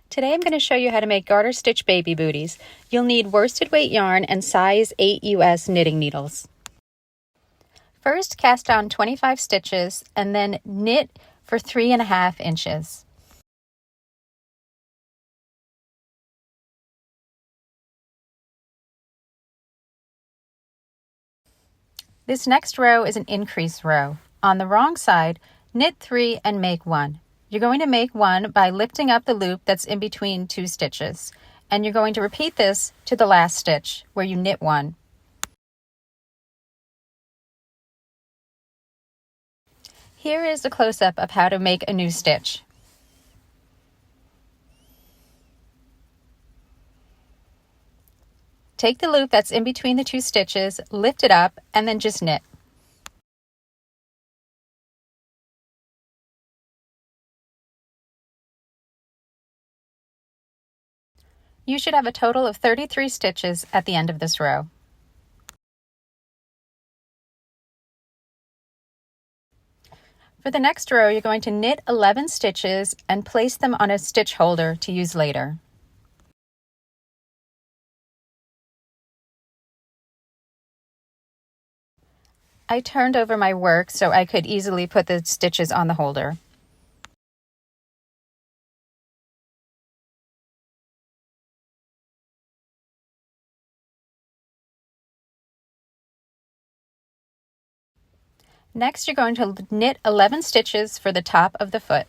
Today I'm going to show you how to make Garter Stitch Baby Booties. You'll need worsted weight yarn and size 8 US knitting needles. First, cast on 25 stitches and then knit for 3.5 inches. This next row is an increase row. On the wrong side, knit 3 and make 1. You're going to make 1 by lifting up the loop that's in between 2 stitches. And you're going to repeat this to the last stitch where you knit 1. Here is a close-up of how to make a new stitch. Take the loop that's in between the 2 stitches, lift it up, and then just knit. You should have a total of 33 stitches at the end of this row. For the next row, you're going to knit 11 stitches and place them on a stitch holder to use later. I turned over my work so I could easily put the stitches on the holder. Next, you're going to knit 11 stitches for the top of the foot.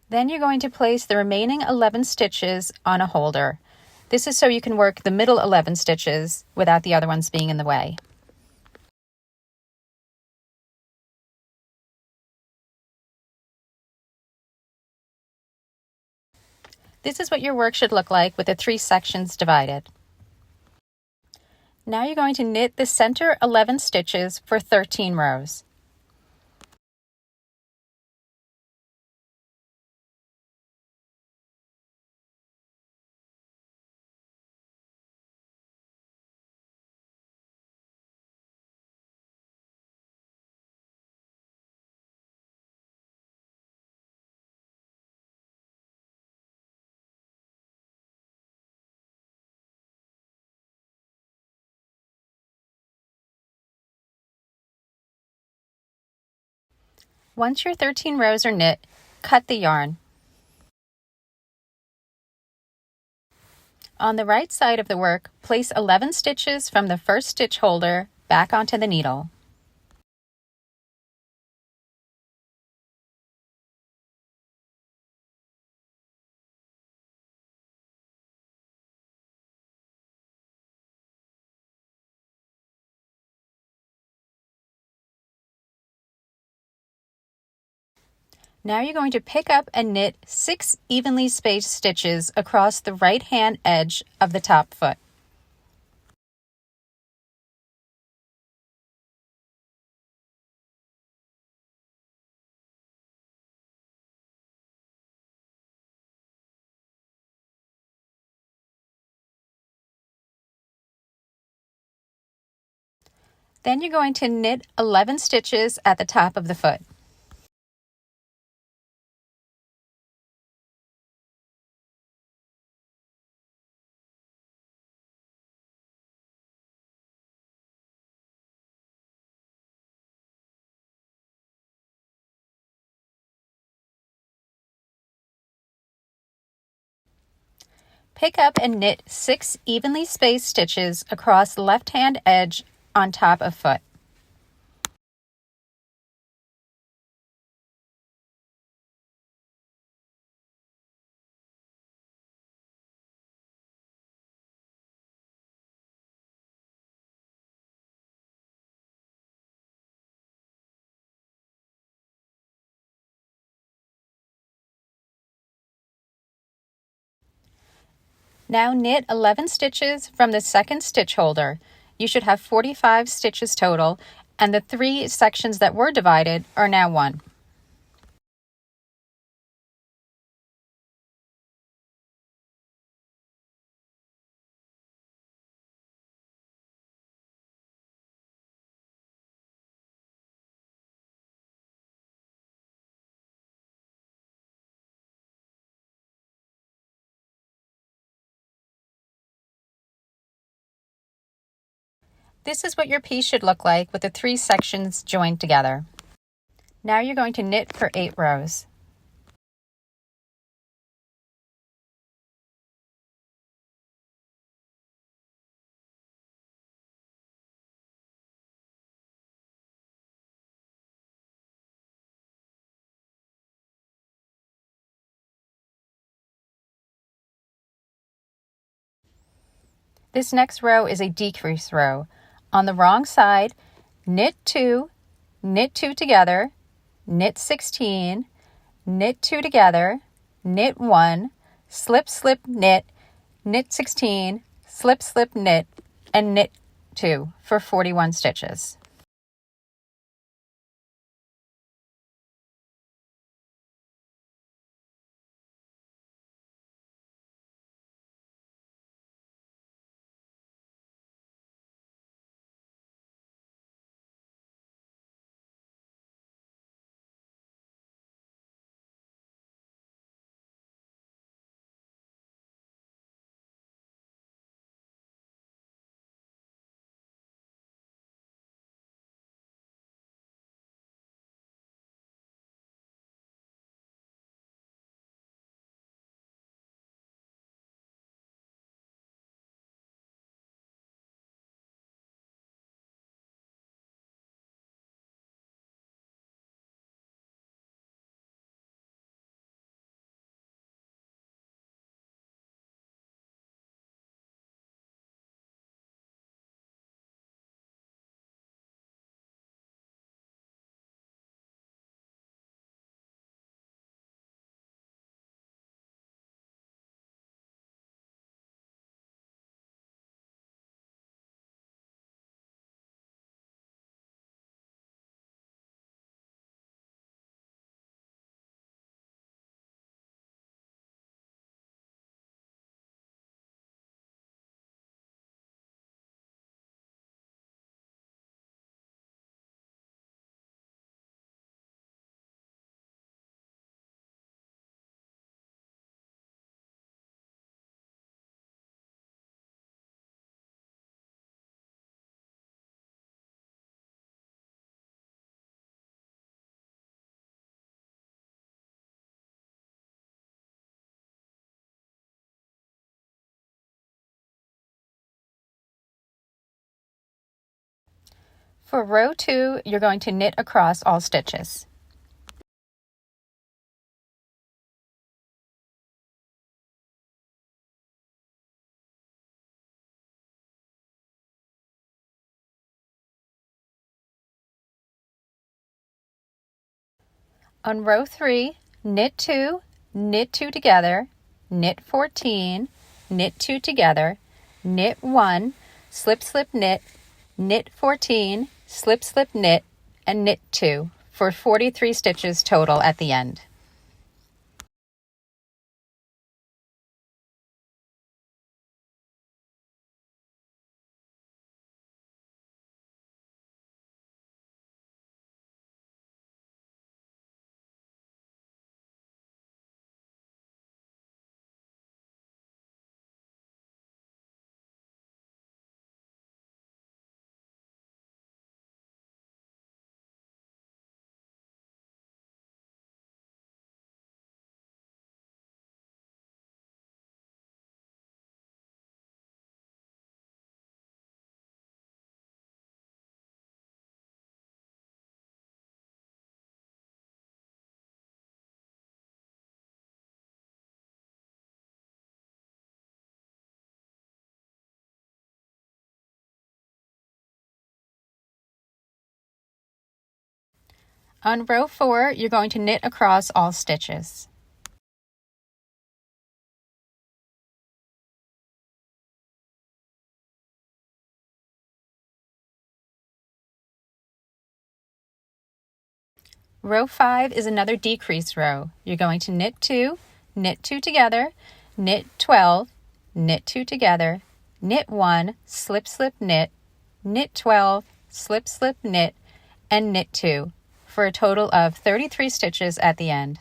Then you're going to place the remaining 11 stitches on a holder. This is so you can work the middle 11 stitches without the other ones being in the way. This is what your work should look like with the 3 sections divided. Now you're going to knit the center 11 stitches for 13 rows. Once your 13 rows are knit, cut the yarn. On the right side of the work, place 11 stitches from the first stitch holder back onto the needle. Now you're going to pick up and knit 6 evenly spaced stitches across the right hand edge of the top foot. Then you're going to knit 11 stitches at the top of the foot. Pick up and knit 6 evenly spaced stitches across the left hand edge on top of foot. Now knit 11 stitches from the second stitch holder. You should have 45 stitches total, and the 3 sections that were divided are now 1. This is what your piece should look like with the 3 sections joined together. Now you're going to knit for 8 rows. This next row is a decrease row. On the wrong side, knit 2 together, knit 16, knit 2 together, knit 1, slip, slip, knit, knit 16, slip, slip, knit, and knit 2 for 41 stitches. For row 2, you're going to knit across all stitches. On row 3, knit 2 together, knit 14, knit 2 together, knit 1, slip, slip, knit, knit 14, slip, slip, knit, and knit 2 for 43 stitches total at the end. On row 4, you're going to knit across all stitches. Row 5 is another decrease row. You're going to knit 2 together, knit 12, knit 2 together, knit 1, slip, slip, knit, knit 12, slip, slip, knit, and knit 2 for a total of 33 stitches at the end.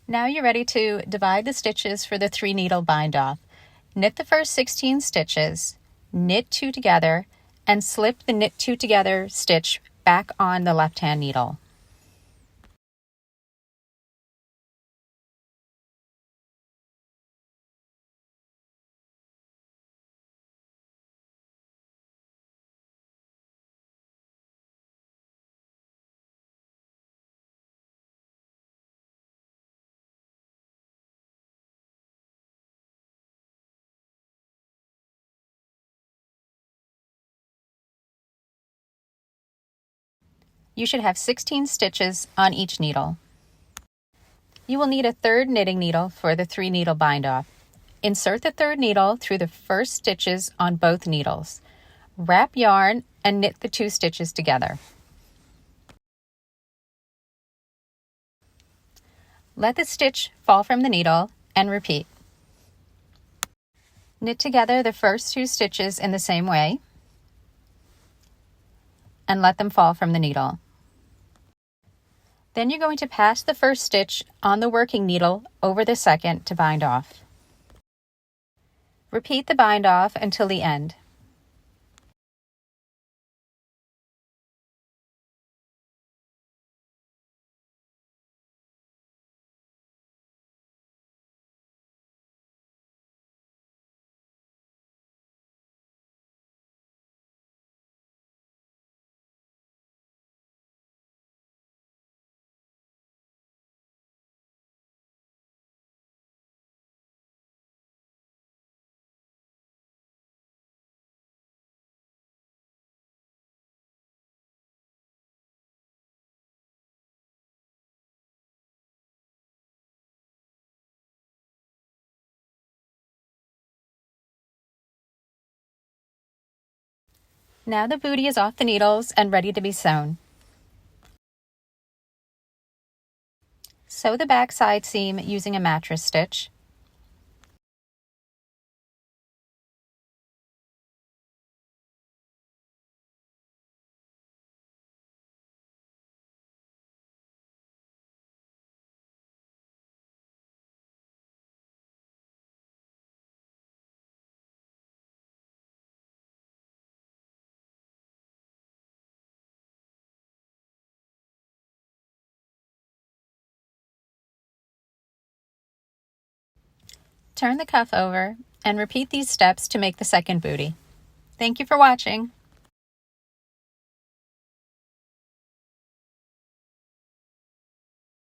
Now you're ready to divide the stitches for the 3-needle bind-off. Knit the first 16 stitches, knit 2 together, and slip the knit 2 together stitch back on the left-hand needle. You should have 16 stitches on each needle. You will need a third knitting needle for the 3-needle bind-off. Insert the third needle through the first stitches on both needles. Wrap yarn and knit the 2 stitches together. Let the stitch fall from the needle and repeat. Knit together the first 2 stitches in the same way and let them fall from the needle. Then you're going to pass the first stitch on the working needle over the second to bind off. Repeat the bind off until the end. Now the booty is off the needles and ready to be sewn. Sew the back side seam using a mattress stitch. Turn the cuff over and repeat these steps to make the second booty. Thank you for watching.